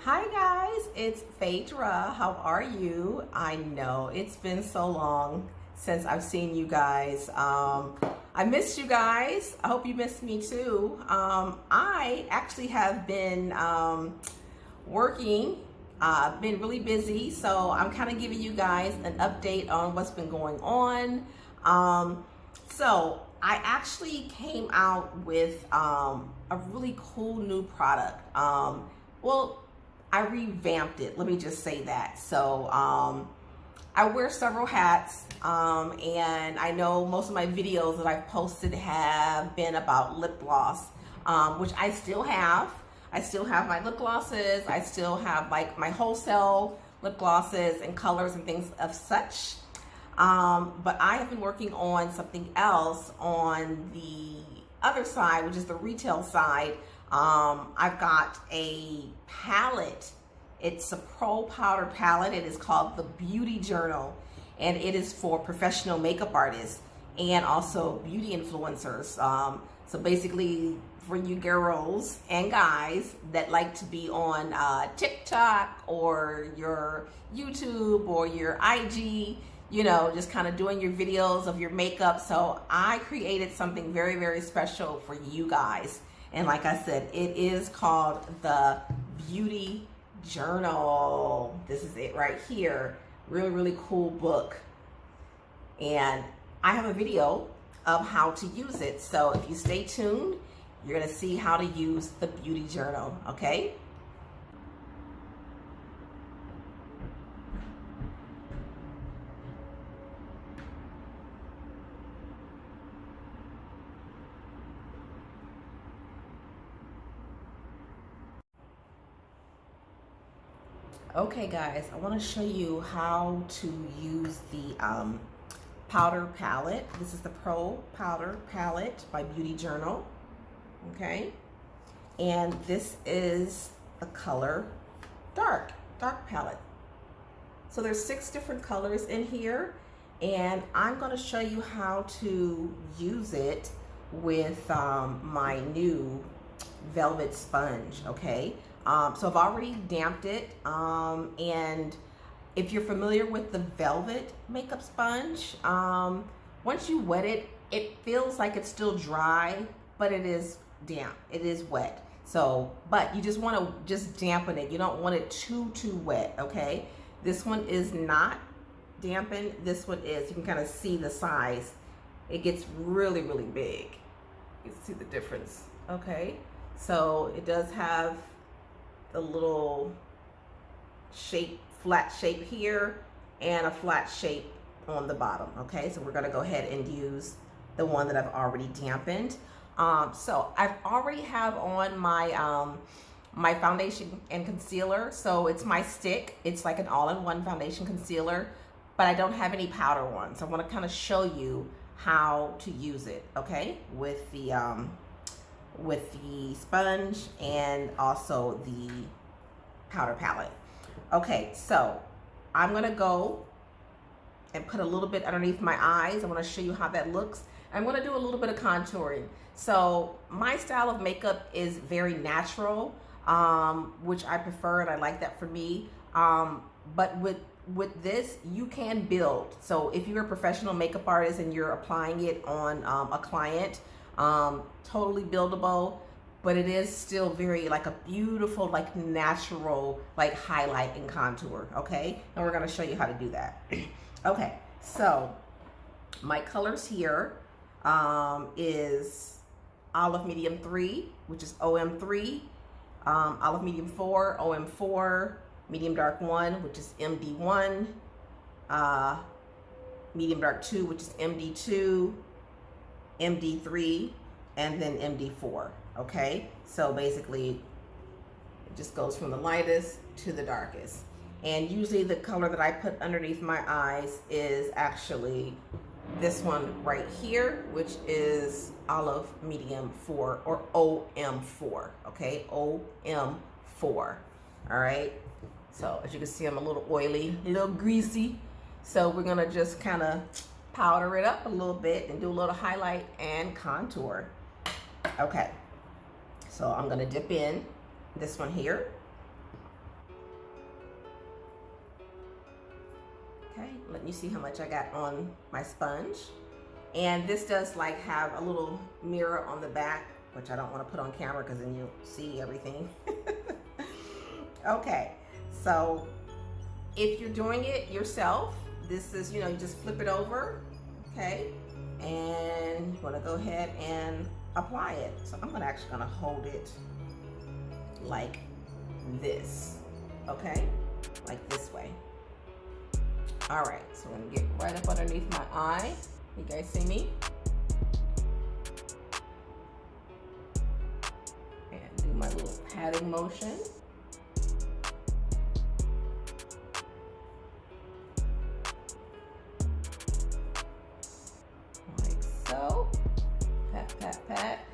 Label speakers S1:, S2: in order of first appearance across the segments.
S1: Hi guys, it's Phaedra. How are you? I know it's been so long since I've seen you guys. I missed you guys. I hope you missed me too. I actually have been working, been really busy, so I'm kind of giving you guys an update on what's been going on. So I actually came out with a really cool new product. Well, I revamped it. Let me just say that. So I wear several hats, and I know most of my videos that I've posted have been about lip gloss, which I still have. I still have my lip glosses. I still have like my wholesale lip glosses and colors and things of such. But I have been working on something else on the other side, which is the retail side. I've got a palette. It's a pro powder palette. It is called the Beauty Journal, and it is for professional makeup artists and also beauty influencers. So basically for you girls and guys that like to be on TikTok or your YouTube or your IG, you know, just kind of doing your videos of your makeup. So I created something very, very special for you guys. And like I said, it is called the Beauty Journal. This is it right here. Really, really cool book. And I have a video of how to use it. So if you stay tuned, you're gonna see how to use the Beauty Journal, okay? Okay guys, I want to show you how to use the powder palette. This is the Pro Powder Palette by Beauty Journal, okay? And this is the color dark palette. So there's 6 different colors in here, and I'm going to show you how to use it with my new velvet sponge, okay? So I've already damped it, and if you're familiar with the velvet makeup sponge, once you wet it, it feels like it's still dry, but it is damp, it is wet. So, but you just want to just dampen it. You don't want it too wet, okay? This one is not dampened, this one is. You can kind of see the size. It gets really, really big. You can see the difference, okay? So it does have a little shape, flat shape here, and a flat shape on the bottom, okay? So we're gonna go ahead and use the one that I've already dampened. So I've already have on my my foundation and concealer. So it's my stick. It's like an all-in-one foundation concealer, but I don't have any powder one. So I wanna kind of show you how to use it, okay? With the sponge and also the powder palette. Okay, so I'm gonna go and put a little bit underneath my eyes. I wanna show you how that looks. I'm gonna do a little bit of contouring. So my style of makeup is very natural, which I prefer, and I like that for me. But with this, you can build. So if you're a professional makeup artist and you're applying it on a client, totally buildable, but it is still very like a beautiful, like natural, like highlight and contour, okay? And we're gonna show you how to do that. Okay, so my colors here is Olive Medium 3, which is OM3, Olive Medium 4, OM4, Medium Dark 1, which is MD1, Medium Dark 2, which is MD2, MD3, and then MD4, okay? So basically, it just goes from the lightest to the darkest. And usually the color that I put underneath my eyes is actually this one right here, which is Olive Medium 4, or OM4, okay? OM4, all right? So as you can see, I'm a little oily, a little greasy. So we're gonna just kind of powder it up a little bit and do a little highlight and contour. Okay, so I'm gonna dip in this one here. Okay, let me see how much I got on my sponge. And this does like have a little mirror on the back, which I don't want to put on camera because then you'll see everything. Okay, so if you're doing it yourself, this is, you just flip it over, okay? And you want to go ahead and apply it. So I'm actually going to hold it like this, okay? Like this way. All right, so I'm going to get right up underneath my eye. You guys see me? And do my little patting motion. Like so. Pat, pat, pat.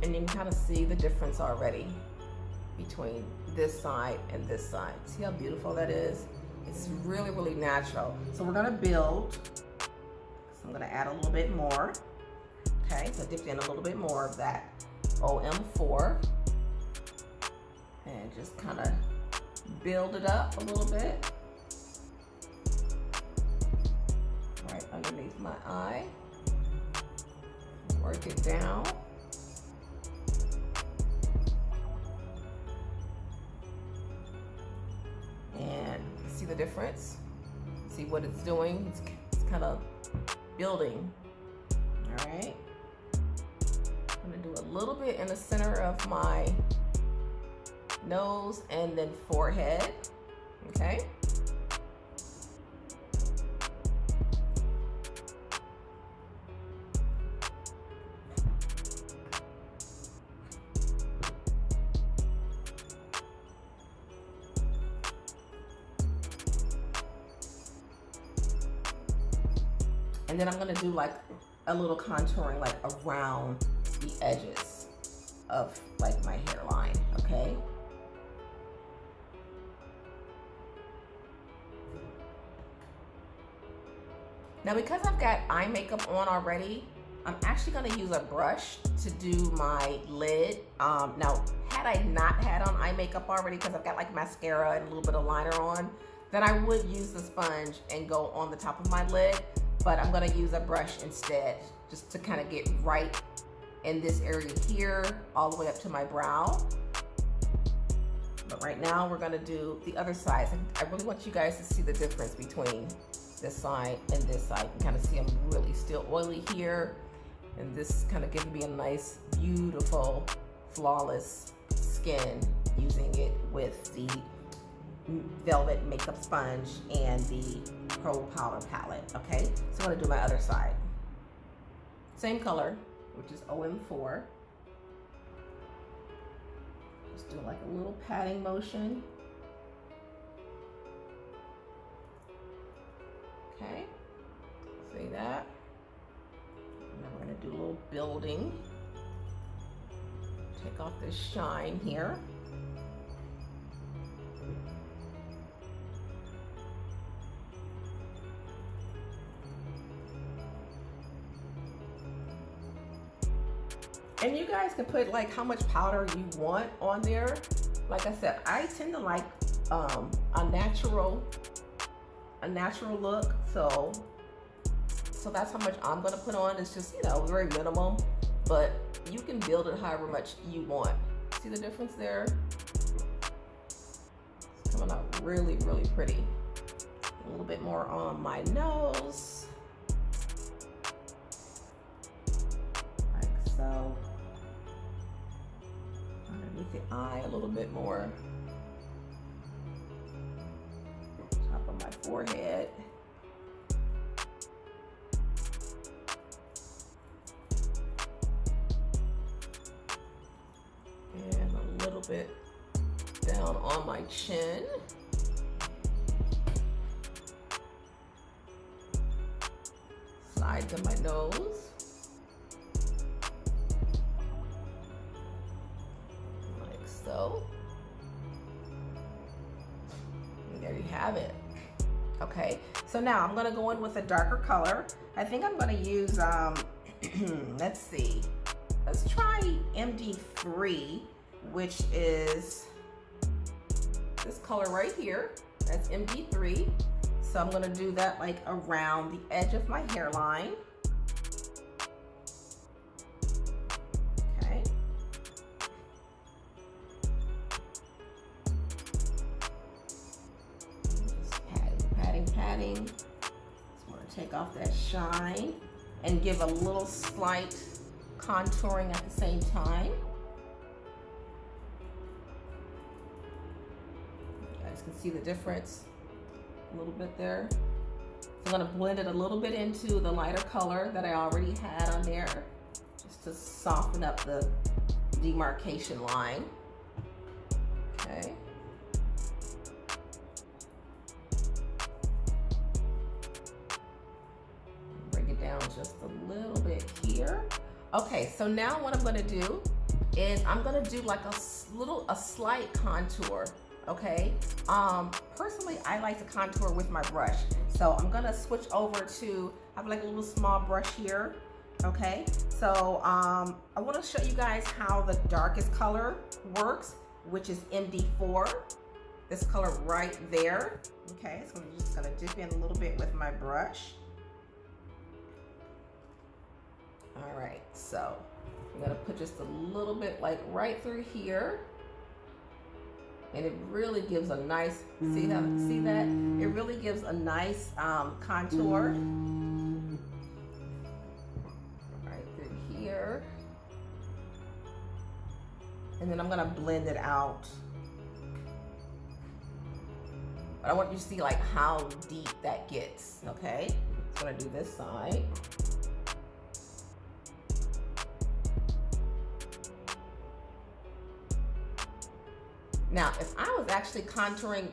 S1: And you can kind of see the difference already between this side and this side. See how beautiful that is? It's really, really natural. So we're gonna build. So I'm gonna add a little bit more. Okay, so dip in a little bit more of that OM4. And just kind of build it up a little bit. Right underneath my eye. Work it down. And see the difference? See what it's doing? It's kind of building. All right. I'm gonna do a little bit in the center of my nose and then forehead. Okay. And then I'm gonna do like a little contouring like around the edges of like my hairline, okay? Now because I've got eye makeup on already, I'm actually gonna use a brush to do my lid. Now, had I not had on eye makeup already, because I've got like mascara and a little bit of liner on, then I would use the sponge and go on the top of my lid. But I'm gonna use a brush instead, just to kind of get right in this area here, all the way up to my brow. But right now we're gonna do the other side. I really want you guys to see the difference between this side and this side. You can kind of see I'm really still oily here, and this kind of giving me a nice, beautiful, flawless skin using it with the velvet makeup sponge and the Pro Powder palette. Okay, so I'm gonna do my other side. Same color, which is OM4. Just do like a little patting motion. Okay, see that? And then we're gonna do a little building. Take off this shine here. And you guys can put like how much powder you want on there. Like I said, I tend to like a natural look. So that's how much I'm gonna put on. It's just, very minimal, but you can build it however much you want. See the difference there? It's coming out really, really pretty. A little bit more on my nose. Like so. Underneath the eye a little bit more. Top of my forehead. And a little bit down on my chin. Sides of my nose. So, and there you have it. Okay, so now I'm gonna go in with a darker color. I think I'm gonna use, let's see, let's try MD3, which is this color right here. That's MD3. So I'm gonna do that like around the edge of my hairline. Okay. Just patting. Just wanna take off that shine and give a little slight contouring at the same time. You guys can see the difference a little bit there. So I'm gonna blend it a little bit into the lighter color that I already had on there, just to soften up the demarcation line. Okay. Bring it down just a little bit here. Okay, so now what I'm gonna do is I'm gonna do like a slight contour. Okay, personally I like to contour with my brush, so I'm gonna switch over to, I have like a little small brush here. Okay, so I want to show you guys how the darkest color works, which is MD4, this color right there. Okay, so I'm just gonna dip in a little bit with my brush. All right, so I'm gonna put just a little bit like right through here. And it really gives a nice, see that? It really gives a nice contour. Right through here. And then I'm gonna blend it out. But I want you to see like how deep that gets, okay? So I'm gonna do this side. Now, if I was actually contouring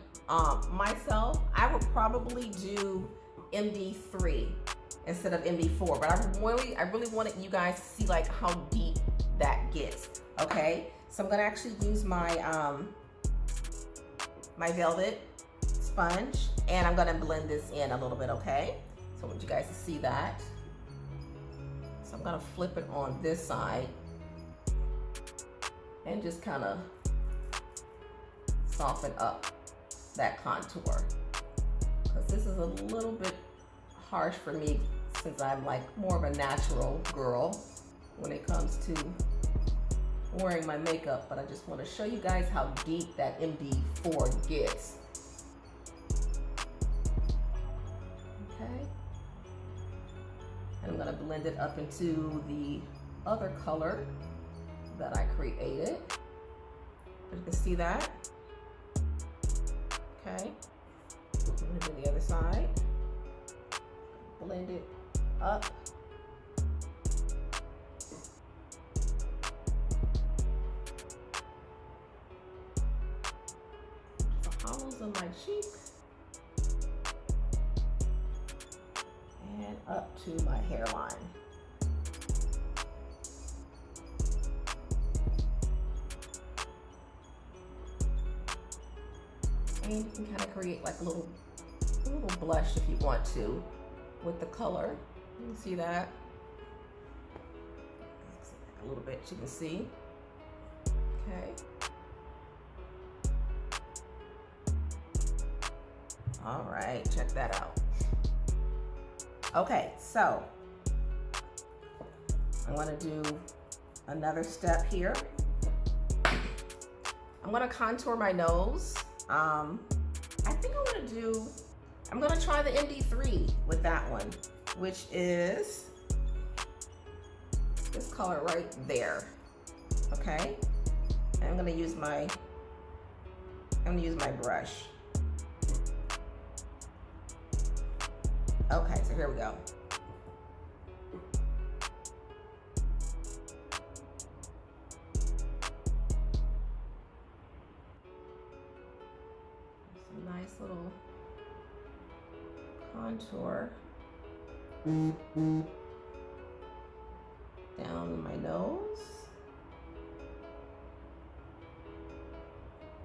S1: myself, I would probably do MD3 instead of MD4. But I really wanted you guys to see like how deep that gets. Okay, so I'm gonna actually use my my velvet sponge, and I'm gonna blend this in a little bit. Okay, so I want you guys to see that. So I'm gonna flip it on this side and just kind of soften up that contour, because this is a little bit harsh for me since I'm like more of a natural girl when it comes to wearing my makeup. But I just want to show you guys how deep that MD4 gets. Okay, and I'm going to blend it up into the other color that I created. You can see that. Okay, I'm going to do the other side. Blend it up. The hollows of my cheek. And up to my hairline. And you can kind of create like a little blush if you want to with the color. You can see that. A little bit, you can see. Okay. All right, check that out. Okay, so I'm gonna do another step here. I'm gonna contour my nose. I think I'm gonna try the MD3 with that one, which is this color right there. Okay, and I'm gonna use my brush. Okay, so here we go. Some nice little contour down my nose.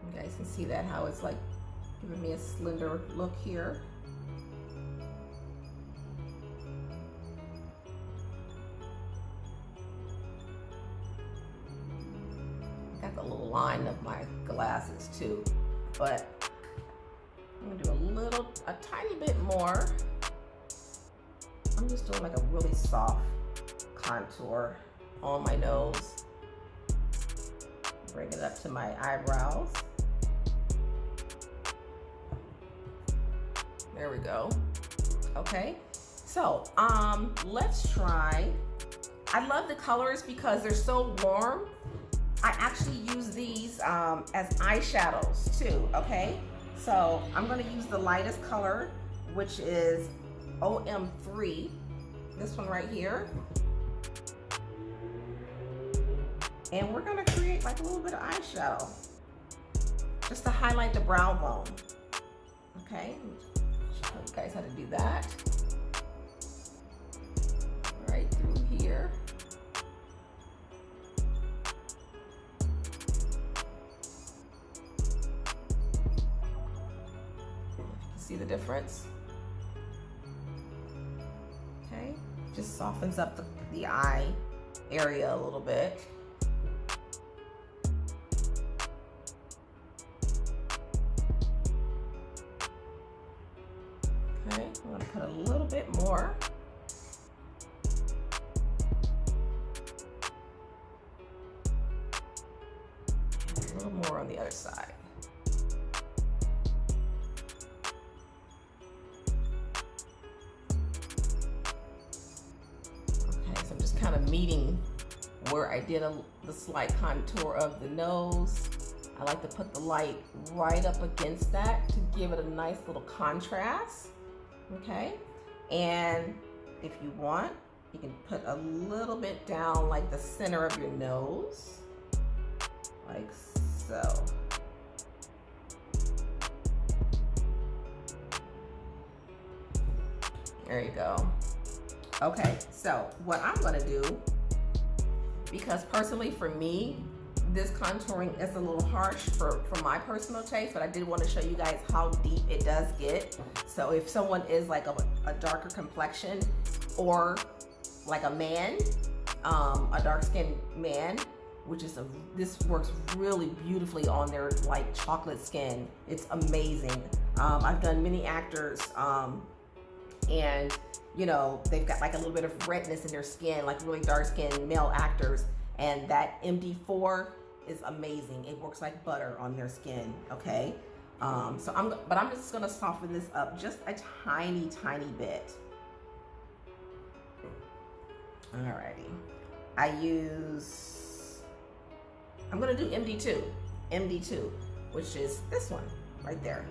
S1: You guys can see that, how it's like giving me a slender look here. Got the little line of my glasses too, but I'm gonna do a tiny bit more. I'm just doing like a really soft contour on my nose. Bring it up to my eyebrows. There we go. Okay, so let's try. I love the colors because they're so warm. I actually use these as eyeshadows too, okay? So I'm gonna use the lightest color, which is OM3, this one right here. And we're gonna create like a little bit of eyeshadow, just to highlight the brow bone, okay? Show you guys how to do that. Right through here. See the difference? Okay, just softens up the eye area a little bit. Okay, I'm gonna put a little bit more. And a little more on the other side. Kind of meeting where I did the slight contour of the nose. I like to put the light right up against that to give it a nice little contrast. Okay, and if you want, you can put a little bit down like the center of your nose, like so. There you go. Okay, so what I'm gonna do, because personally for me, this contouring is a little harsh for my personal taste, but I did want to show you guys how deep it does get. So if someone is like a darker complexion, or like a man, a dark-skinned man, which is this works really beautifully on their like chocolate skin. It's amazing. I've done many actors, and you know, they've got like a little bit of redness in their skin, like really dark-skinned male actors, and that MD4 is amazing. It works like butter on their skin, okay? So I'm just gonna soften this up just a tiny bit. Alrighty, I'm gonna do MD2, which is this one right there.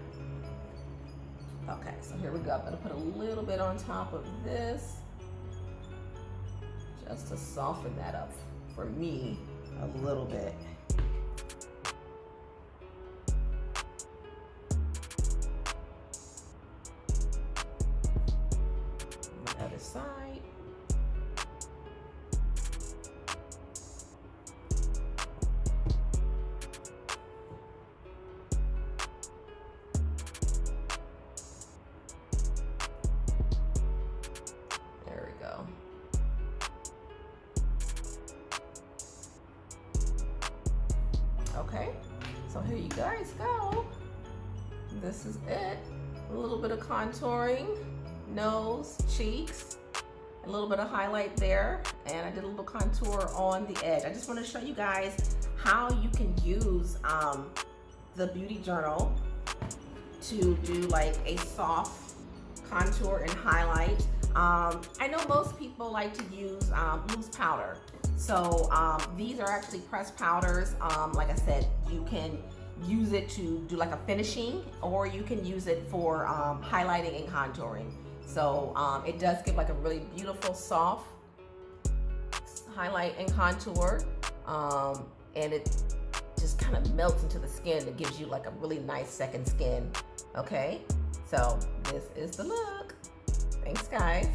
S1: Okay, so here we go. I'm gonna put a little bit on top of this, just to soften that up for me a little bit. The other side. Okay, so here you guys go. This is it. A little bit of contouring, nose, cheeks, a little bit of highlight there, and I did a little contour on the edge. I just want to show you guys how you can use the beauty journal to do like a soft contour and highlight. I know most people like to use loose powder. So these are actually pressed powders. Like I said, you can use it to do like a finishing, or you can use it for highlighting and contouring. So it does give like a really beautiful soft highlight and contour, and it just kind of melts into the skin. It gives you like a really nice second skin. Okay, so this is the look. Thanks, guys.